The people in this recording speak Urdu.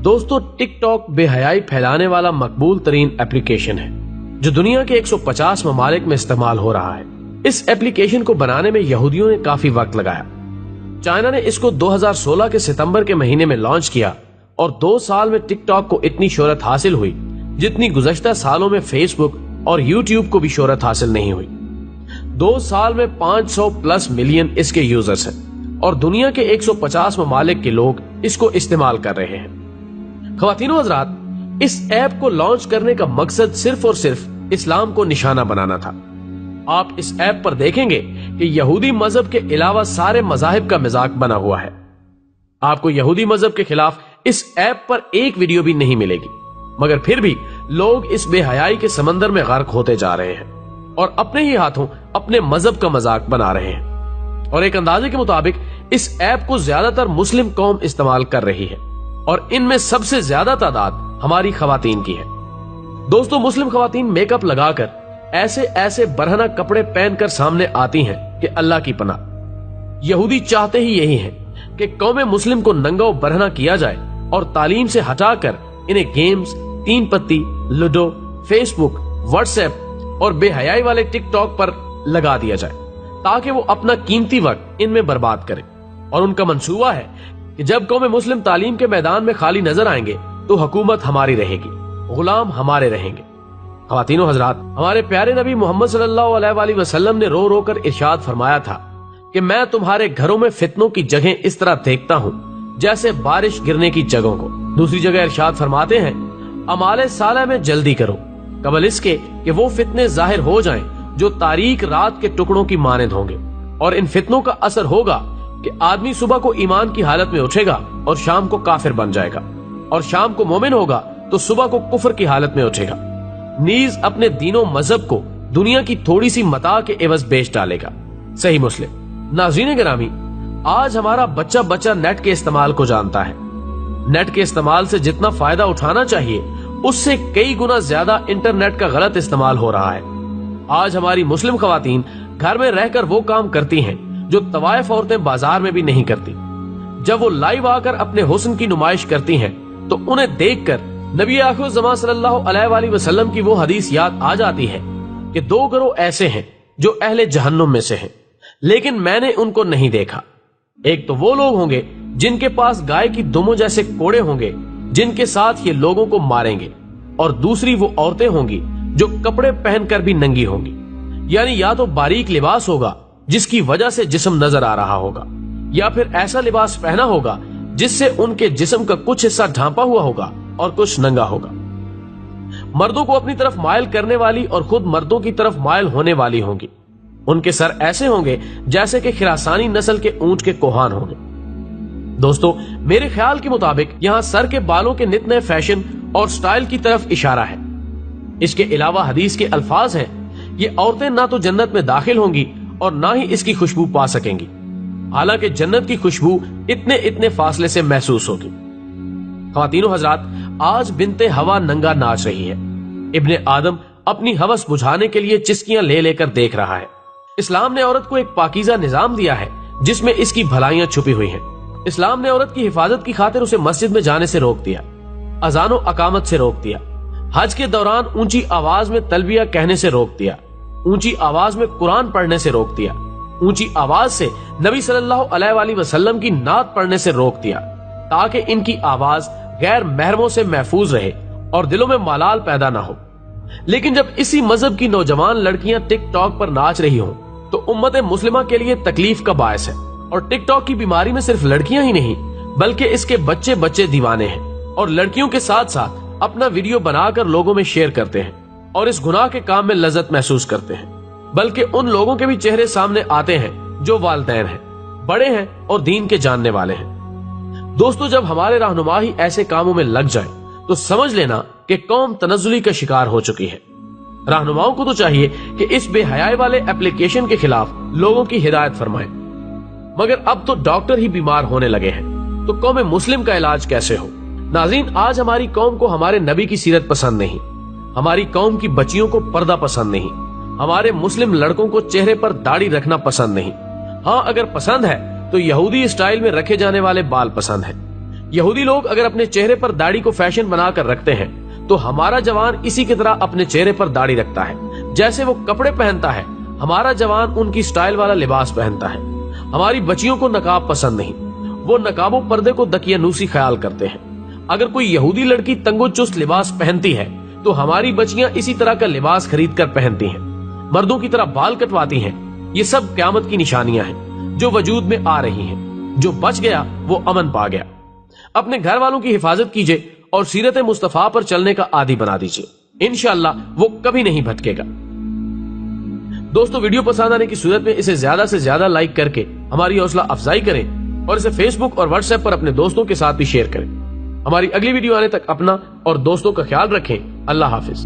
دوستو ٹک ٹاک بے حیائی پھیلانے والا مقبول ترین اپلیکیشن ہے جو دنیا کے 150 ممالک میں استعمال ہو رہا ہے۔ اس اپلیکیشن کو بنانے میں یہودیوں نے کافی وقت لگایا۔ چائنا نے اس کو 2016 کے ستمبر کے مہینے میں لانچ کیا اور 2 سال میں ٹک ٹاک کو اتنی شہرت حاصل ہوئی جتنی گزشتہ سالوں میں فیس بک اور یوٹیوب کو بھی شہرت حاصل نہیں ہوئی۔ 2 سال میں 500+ ملین اس کے یوزرز ہیں اور دنیا کے 150 ممالک کے لوگ اس کو استعمال کر رہے ہیں۔ خواتین و حضرات، اس ایپ کو لانچ کرنے کا مقصد صرف اور صرف اسلام کو نشانہ بنانا تھا۔ آپ اس ایپ پر دیکھیں گے کہ یہودی مذہب کے علاوہ سارے مذاہب کا مذاق بنا ہوا ہے۔ آپ کو یہودی مذہب کے خلاف اس ایپ پر ایک ویڈیو بھی نہیں ملے گی، مگر پھر بھی لوگ اس بے حیائی کے سمندر میں غرق ہوتے جا رہے ہیں اور اپنے ہی ہاتھوں اپنے مذہب کا مذاق بنا رہے ہیں۔ اور ایک اندازے کے مطابق اس ایپ کو زیادہ تر مسلم قوم استعمال کر رہی ہے اور ان میں سب سے زیادہ تعداد ہماری خواتین کی ہے۔ دوستو، مسلم خواتین میک اپ لگا کر ایسے برہنہ کپڑے پہن کر سامنے آتی ہیں کہ اللہ کی پناہ۔ یہودی چاہتے ہی یہی ہیں کہ قوم مسلم کو ننگا و برہنہ کیا جائے اور تعلیم سے ہٹا کر انہیں گیمز، 3 پتی، لوڈو، فیس بک، واٹس ایپ اور بے حیائی والے ٹک ٹاک پر لگا دیا جائے تاکہ وہ اپنا قیمتی وقت ان میں برباد کریں۔ اور ان کا منصوبہ ہے کہ جب قوم مسلم تعلیم کے میدان میں خالی نظر آئیں گے تو حکومت ہماری رہے گی، غلام ہمارے رہیں گے۔ خواتین و حضرات، ہمارے پیارے نبی محمد صلی اللہ علیہ وآلہ وسلم نے رو رو کر ارشاد فرمایا تھا کہ میں تمہارے گھروں میں فتنوں کی جگہیں اس طرح دیکھتا ہوں جیسے بارش گرنے کی جگہوں کو۔ دوسری جگہ ارشاد فرماتے ہیں، اعمال صالح میں جلدی کرو قبل اس کے کہ وہ فتنے ظاہر ہو جائیں جو تاریک رات کے ٹکڑوں کی مانند ہوں گے۔ اور ان فتنوں کا اثر ہوگا کہ آدمی صبح کو ایمان کی حالت میں اٹھے گا اور شام کو کافر بن جائے گا، اور شام کو مومن ہوگا تو صبح کو کفر کی حالت میں اٹھے گا، نیز اپنے دین و مذہب کو دنیا کی تھوڑی سی متاع کے عوض بیچ ڈالے گا۔ صحیح مسلم۔ ناظرین گرامی، آج ہمارا بچہ نیٹ کے استعمال کو جانتا ہے۔ نیٹ کے استعمال سے جتنا فائدہ اٹھانا چاہیے اس سے کئی گنا زیادہ انٹرنیٹ کا غلط استعمال ہو رہا ہے۔ آج ہماری مسلم خواتین گھر میں رہ کر وہ کام کرتی ہیں جو طوائف عورتیں بازار میں بھی نہیں کرتی۔ جب وہ لائیو آ کر اپنے حسن کی نمائش کرتی ہیں تو انہیں دیکھ کر نبی آخر الزمان صلی اللہ علیہ وآلہ وسلم کی وہ حدیث یاد آ جاتی ہے کہ 2 گروہ ایسے ہیں جو اہل جہنم میں سے ہیں، لیکن میں نے ان کو نہیں دیکھا۔ ایک تو وہ لوگ ہوں گے جن کے پاس گائے کی دموں جیسے کوڑے ہوں گے جن کے ساتھ یہ لوگوں کو ماریں گے، اور دوسری وہ عورتیں ہوں گی جو کپڑے پہن کر بھی ننگی ہوں گی، یعنی یا تو باریک لباس ہوگا جس کی وجہ سے جسم نظر آ رہا ہوگا، یا پھر ایسا لباس پہنا ہوگا جس سے ان کے جسم کا کچھ حصہ ڈھانپا ہوا ہوگا اور کچھ ننگا ہوگا۔ مردوں کو اپنی طرف مائل کرنے والی اور خود مردوں کی طرف مائل ہونے والی ہوں گی۔ ان کے سر ایسے ہوں گے جیسے کہ خراسانی نسل کے اونٹ کے کوہان ہوں گے۔ دوستو، میرے خیال کے مطابق یہاں سر کے بالوں کے نت نئے فیشن اور سٹائل کی طرف اشارہ ہے۔ اس کے علاوہ حدیث کے الفاظ ہیں، یہ عورتیں نہ تو جنت میں داخل ہوں گی اور نہ ہی اس کی خوشبو پا سکیں گی، حالانکہ جنت کی خوشبو اتنے فاصلے سے محسوس ہوگی۔ خواتین و حضرات، آج بنت ہوا ننگا ناچ رہی ہے۔ ابن آدم اپنی ہوس بجھانے کے لیے چسکیاں لے کر دیکھ رہا ہے۔ اسلام نے عورت کو ایک پاکیزہ نظام دیا ہے جس میں اس کی بھلائیاں چھپی ہوئی ہیں۔ اسلام نے عورت کی حفاظت کی خاطر اسے مسجد میں جانے سے روک دیا، اذان و اقامت سے روک دیا، حج کے دوران اونچی آواز میں تلبیہ کہنے سے روک دیا، اونچی آواز میں قرآن پڑھنے سے روک دیا، اونچی آواز سے نبی صلی اللہ علیہ وآلہ وسلم کی نعت پڑھنے سے روک دیا تاکہ ان کی آواز غیر محرموں سے محفوظ رہے اور دلوں میں ملال پیدا نہ ہو۔ لیکن جب اسی مذہب کی نوجوان لڑکیاں ٹک ٹاک پر ناچ رہی ہوں تو امت مسلمہ کے لیے تکلیف کا باعث ہے۔ اور ٹک ٹاک کی بیماری میں صرف لڑکیاں ہی نہیں بلکہ اس کے بچے دیوانے ہیں اور لڑکیوں کے ساتھ ساتھ اپنا ویڈیو بنا کر لوگوں میں شیئر کرتے ہیں اور اس گناہ کے کام میں لذت محسوس کرتے ہیں۔ بلکہ ان لوگوں کے بھی چہرے سامنے آتے ہیں جو والدین ہیں، بڑے ہیں اور دین کے جاننے والے ہیں۔ دوستو، جب ہمارے رہنما ہی ایسے کاموں میں لگ جائیں تو سمجھ لینا کہ قوم تنزلی کا شکار ہو چکی ہے۔ رہنماؤں کو تو چاہیے کہ اس بے حیائی والے اپلیکیشن کے خلاف لوگوں کی ہدایت فرمائیں، مگر اب تو ڈاکٹر ہی بیمار ہونے لگے ہیں تو قوم مسلم کا علاج کیسے ہو؟ ناظرین، آج ہماری قوم کو ہمارے نبی کی سیرت پسند نہیں، ہماری قوم کی بچیوں کو پردہ پسند نہیں، ہمارے مسلم لڑکوں کو چہرے پر داڑھی رکھنا پسند نہیں۔ ہاں، اگر پسند ہے تو یہودی اسٹائل میں رکھے جانے والے بال پسند ہیں۔ یہودی لوگ اگر اپنے چہرے پر داڑھی کو فیشن بنا کر رکھتے ہیں تو ہمارا جوان اسی کی طرح اپنے چہرے پر داڑھی رکھتا ہے. جیسے وہ کپڑے پہنتا ہے ہمارا جوان ان کی سٹائل والا لباس پہنتا ہے. ہماری بچیوں کو نقاب پسند نہیں، وہ نقاب و پردے کو دقیانوسی خیال کرتے ہیں. اگر کوئی یہودی لڑکی تنگ و چست لباس پہنتی ہے تو ہماری بچیاں اسی طرح کا لباس خرید کر پہنتی ہیں، مردوں کی طرح بال کٹواتی ہیں. یہ سب قیامت کی نشانیاں ہیں جو وجود میں آ رہی ہیں. جو بچ گیا وہ امن پا گیا. اپنے گھر والوں کی حفاظت کیجئے اور سیرت مصطفیٰ پر چلنے کا عادی بنا دیجئے. انشاءاللہ وہ کبھی نہیں بھٹکے گا. دوستو، ویڈیو پسند آنے کی صورت میں اسے زیادہ سے زیادہ لائک کر کے ہماری حوصلہ افزائی کریں اور اسے فیس بک اور واٹس ایپ پر اپنے دوستوں کے ساتھ بھی شیئر کریں. ہماری اگلی ویڈیو آنے تک اپنا اور دوستوں کا خیال رکھیں. اللہ حافظ.